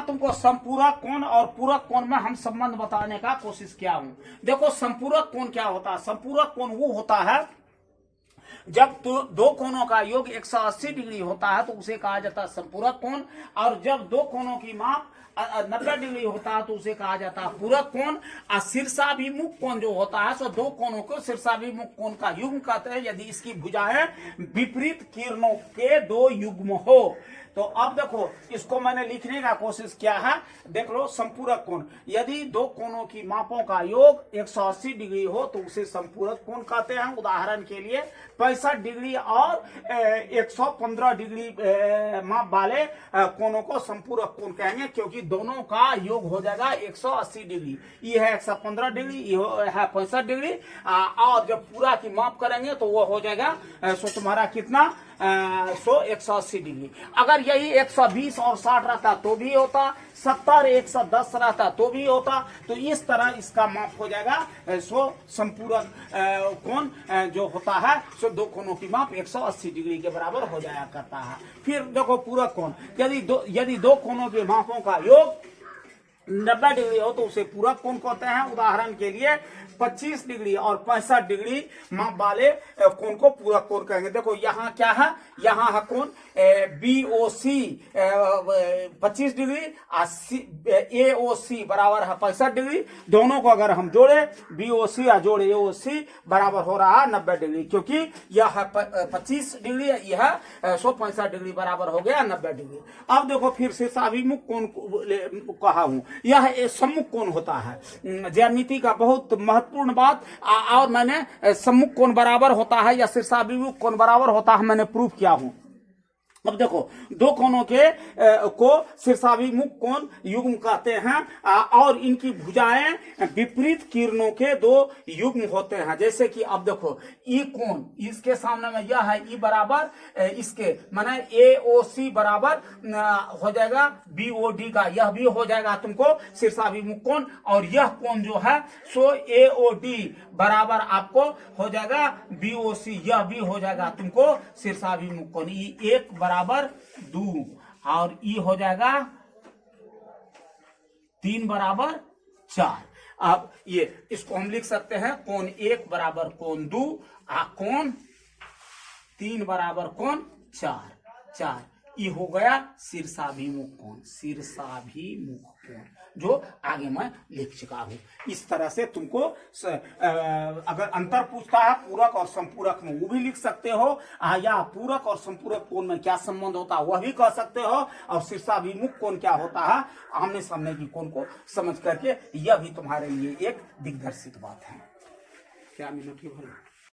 तुमको संपूरक कोण और पूरक कोण में हम संबंध बताने का कोशिश किया हूं। देखो संपूरक कोण क्या होता है। संपूरक कोण वो होता है जब दो कोणों का योग 180 डिग्री होता है तो उसे कहा जाता है संपूरक कोण, और जब दो कोणों की माप 90 डिग्री होता है तो उसे कहा जाता है पूरक कोण। और शीर्षाभिमुख कोण जो होता है सो दो कोणों को शीर्षाभिमुख कोण का युग्म कहते हैं यदि इसकी भुजाएं विपरीत किरणों के दो युग्म हो। तो अब देखो इसको मैंने लिखने का कोशिश किया है। देख लो संपूरक कोण, यदि दो कोणों की मापों का योग 180 डिग्री हो तो उसे संपूरक कोण कहते हैं। उदाहरण के लिए 65 डिग्री और 115 डिग्री माप वाले कोणों को संपूरक कोण कहेंगे, क्योंकि दोनों का योग हो जाएगा 180 डिग्री। ये है 115 डिग्री, ये है 65 डिग्री, और जब पूरा की माप करेंगे तो वो हो जाएगा सो तुम्हारा कितना 180 डिग्री। अगर यही 120 और 60 रहता तो भी होता, 70 110 रहता तो भी होता। तो इस तरह इसका माप हो जाएगा सो संपूरक कोण जो होता है सो दो कोणों की माप 180 डिग्री के बराबर हो जाया करता है। फिर देखो पूरक कोण, यदि दो कोणों के मापों का योग 90 डिग्री हो तो उसे पूरक कोण कहते हैं। उदाहरण के लिए 25 डिग्री और 65 डिग्री माप वाले कोण को पूरक कोण कहेंगे। देखो यहाँ क्या है, यहाँ है कोण BOC 25 डिग्री और AOC बराबर है 65 डिग्री। दोनों को अगर हम जोड़े BOC या जोड़े AOC बराबर हो रहा है 90 डिग्री, क्योंकि यह है 25 डिग्री, यह 65 डिग्री बराबर हो गया 90 डिग्री। अब देखो फिर शीर्षाभिमुख कोण कहा हूं, यह सम्मुख कोण होता है। ज्यामिति का बहुत महत्वपूर्ण बात, और मैंने सम्मुख कोण बराबर होता है या शीर्षाभिमुख कोण बराबर होता है मैंने प्रूफ किया हूं। अब देखो दो कोणों के को शीर्षाभिमुख कोण युग्म कहते हैं और इनकी भुजाएं विपरीत किरणों के दो युग्म होते हैं। जैसे कि अब देखो ई कोण, इसके सामने में यह है ई बराबर इसके माने AOC बराबर हो जाएगा BOD का, यह भी हो जाएगा तुमको शीर्षाभिमुख कोण। और यह कोण जो है सो AOD बराबर आपको हो जाएगा BOC, यह भी हो जाएगा तुमको शीर्षाभिमुख कोण। ई 1 बराबर 2 और ई हो जाएगा 3 बराबर 4। अब ये इसको हम लिख सकते हैं कोण 1 बराबर कोण 2, कोण 3 बराबर कोण 4। ये हो गया शीर्षाभिमुख कोण, शीर्षाभिमुख कोण जो आगे मैं लिख चुका हूं। इस तरह से तुमको अगर अंतर पूछता है पूरक और संपूरक में वो भी लिख सकते हो, या पूरक और संपूरक कोण में क्या संबंध होता है वह भी कह सकते हो, और शीर्षाभिमुख कोण क्या होता है आमने सामने की कोण को समझ करके यह भी तुम्हारे लिए एक दिग्दर्शित बात है। क्या मिनट की भर